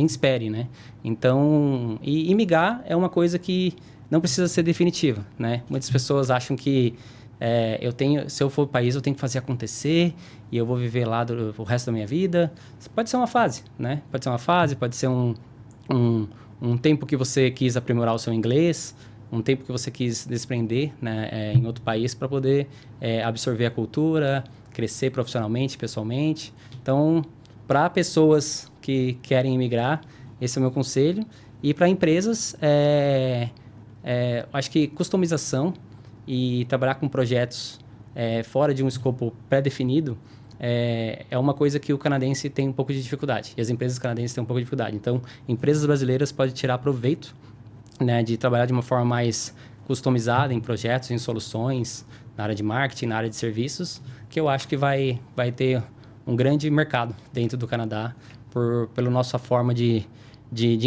espere, né? Então, e migrar é uma coisa que não precisa ser definitiva, né? Muitas pessoas acham que se eu for para o país, eu tenho que fazer acontecer e eu vou viver lá o resto da minha vida. Pode ser uma fase, né? Pode ser uma fase, pode ser um tempo que você quis aprimorar o seu inglês, um tempo que você quis desprender, né, em outro país para poder absorver a cultura, crescer profissionalmente, pessoalmente. Então, para pessoas que querem emigrar, esse é o meu conselho. E para empresas, acho que customização e trabalhar com projetos fora de um escopo pré-definido é uma coisa que o canadense tem um pouco de dificuldade. E as empresas canadenses têm um pouco de dificuldade. Então, empresas brasileiras podem tirar proveito, né, de trabalhar de uma forma mais customizada em projetos, em soluções, na área de marketing, na área de serviços, que eu acho que vai ter um grande mercado dentro do Canadá pela nossa forma de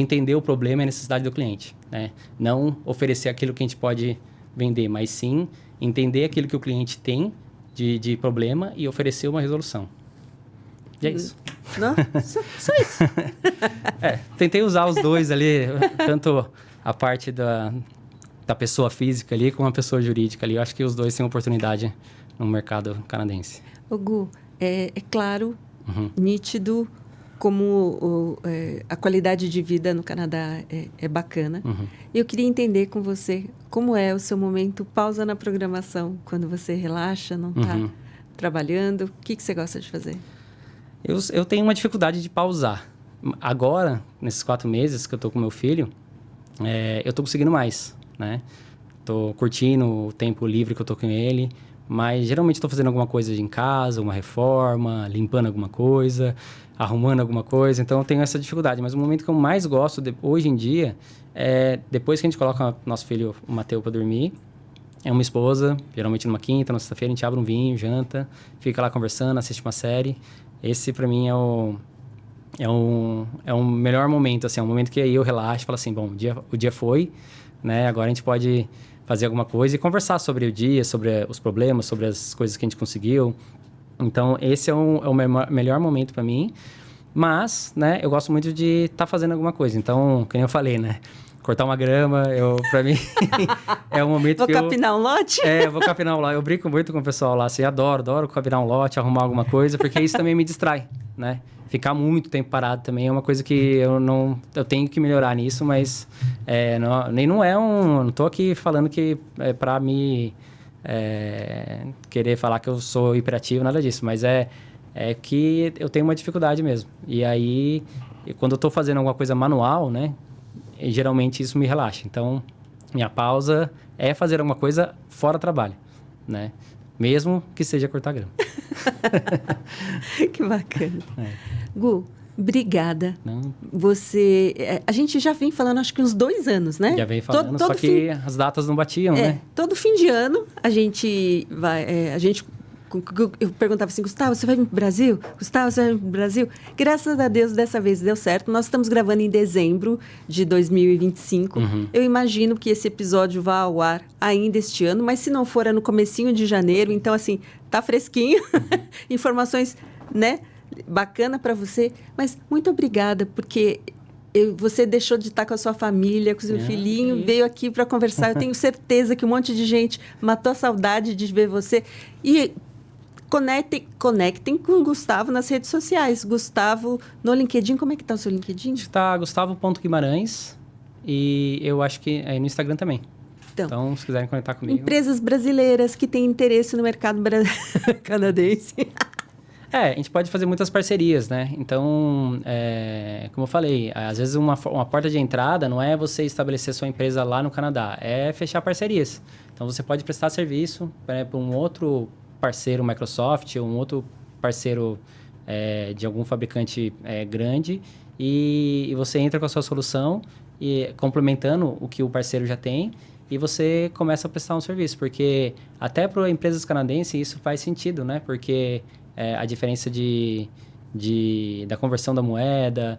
entender o problema e a necessidade do cliente, né? Não oferecer aquilo que a gente pode vender, mas sim entender aquilo que o cliente tem de problema e oferecer uma resolução. E é isso. Não? Só isso. Tentei usar os dois ali, tanto a parte da pessoa física ali como a pessoa jurídica ali. Eu acho que os dois têm oportunidade no mercado canadense. Ô Gu, é claro, nítido, como a qualidade de vida no Canadá é bacana. Eu queria entender com você como é o seu momento pausa na programação, quando você relaxa, não está trabalhando. O que você gosta de fazer? Eu tenho uma dificuldade de pausar. Agora, nesses 4 meses que eu estou com meu filho, eu estou conseguindo mais, né? Estou curtindo o tempo livre que eu estou com ele, mas geralmente estou fazendo alguma coisa em casa, uma reforma, limpando alguma coisa, arrumando alguma coisa, então eu tenho essa dificuldade. Mas o momento que eu mais gosto hoje em dia depois que a gente coloca nosso filho, o Mateu, para dormir, é uma esposa, geralmente numa quinta, numa sexta-feira, a gente abre um vinho, janta, fica lá conversando, assiste uma série. Esse, para mim, é um melhor momento, assim, é um momento que aí eu relaxo e falo assim, bom, o dia foi, né? Agora a gente pode fazer alguma coisa e conversar sobre o dia, sobre os problemas, sobre as coisas que a gente conseguiu. Então, esse é o melhor momento para mim. Mas, né, eu gosto muito de estar fazendo alguma coisa. Então, como eu falei, né? Cortar uma grama, para mim, é um momento que eu... Vou capinar um lote? Vou capinar um lote. Eu brinco muito com o pessoal lá, assim, adoro capinar um lote, arrumar alguma coisa, porque isso também me distrai, né? Ficar muito tempo parado também é uma coisa que eu tenho que melhorar nisso, mas não tô aqui falando que é para me querer falar que eu sou hiperativo, nada disso, mas é que eu tenho uma dificuldade mesmo. E aí, quando eu tô fazendo alguma coisa manual, né, geralmente isso me relaxa. Então, minha pausa é fazer alguma coisa fora trabalho, né? Mesmo que seja cortar grama. Que bacana. Gu, obrigada. Não. Você... a gente já vem falando, acho que uns 2 anos, né? Já vem falando, só que as datas não batiam, né? Todo fim de ano, a gente vai... eu perguntava assim, Gustavo, você vai vir para o Brasil? Gustavo, você vai vir para o Brasil? Graças a Deus, dessa vez deu certo. Nós estamos gravando em dezembro de 2025. Eu imagino que esse episódio vá ao ar ainda este ano, mas se não for, é no comecinho de janeiro. Então, assim, tá fresquinho. Informações, né? Bacana para você. Mas muito obrigada, porque... você deixou de estar com a sua família, com o seu filhinho, veio aqui para conversar. Eu tenho certeza que um monte de gente matou a saudade de ver você. E conectem com o Gustavo nas redes sociais. Gustavo, no LinkedIn, como é que está o seu LinkedIn? Está Gustavo.Guimarães e eu acho que é no Instagram também. Então, se quiserem conectar comigo. Empresas brasileiras que têm interesse no mercado canadense. A gente pode fazer muitas parcerias, né? Então, como eu falei, às vezes uma porta de entrada não é você estabelecer sua empresa lá no Canadá, é fechar parcerias. Então, você pode prestar serviço para um outro parceiro Microsoft, ou um outro parceiro de algum fabricante grande, e você entra com a sua solução, e complementando o que o parceiro já tem, e você começa a prestar um serviço. Porque até para empresas canadenses isso faz sentido, né? Porque a diferença da conversão da moeda,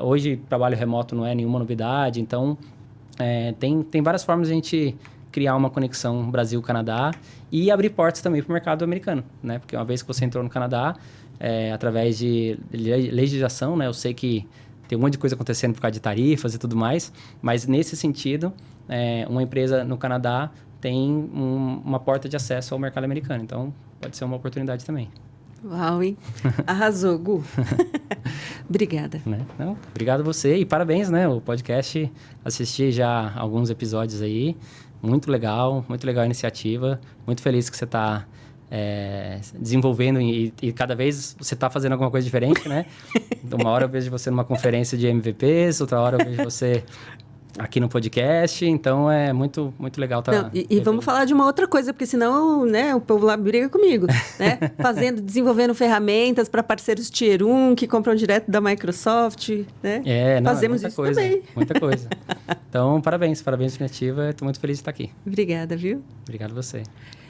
hoje trabalho remoto não é nenhuma novidade, então tem várias formas de a gente criar uma conexão Brasil-Canadá e abrir portas também para o mercado americano, né? Porque uma vez que você entrou no Canadá, através de legislação, né? Eu sei que tem um monte de coisa acontecendo por causa de tarifas e tudo mais, mas nesse sentido, uma empresa no Canadá tem uma porta de acesso ao mercado americano, então pode ser uma oportunidade também. Uau, hein? Arrasou, Gu. Obrigada. Não, obrigado a você e parabéns, né? O podcast, assisti já alguns episódios aí, muito legal a iniciativa, muito feliz que você está desenvolvendo e cada vez você está fazendo alguma coisa diferente, né? Uma hora eu vejo você numa conferência de MVPs, outra hora eu vejo você aqui no podcast, então é muito legal. E vamos falar de uma outra coisa, porque senão, né, o povo lá briga comigo, né? Desenvolvendo ferramentas para parceiros Tier 1 que compram direto da Microsoft, né? Fazemos isso também. Muita coisa. Então, parabéns pela iniciativa, estou muito feliz de estar aqui. Obrigada, viu? Obrigado a você.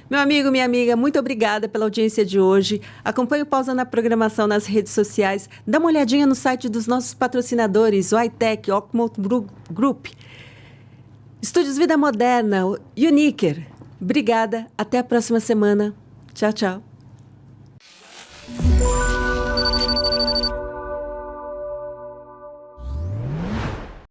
Meu amigo, minha amiga, muito obrigada pela audiência de hoje. Acompanhe o Pausa na Programação nas redes sociais. Dá uma olhadinha no site dos nossos patrocinadores, o iTech, Oakmont Group, Estúdios Vida Moderna, Uniker. Obrigada, até a próxima semana. Tchau, tchau.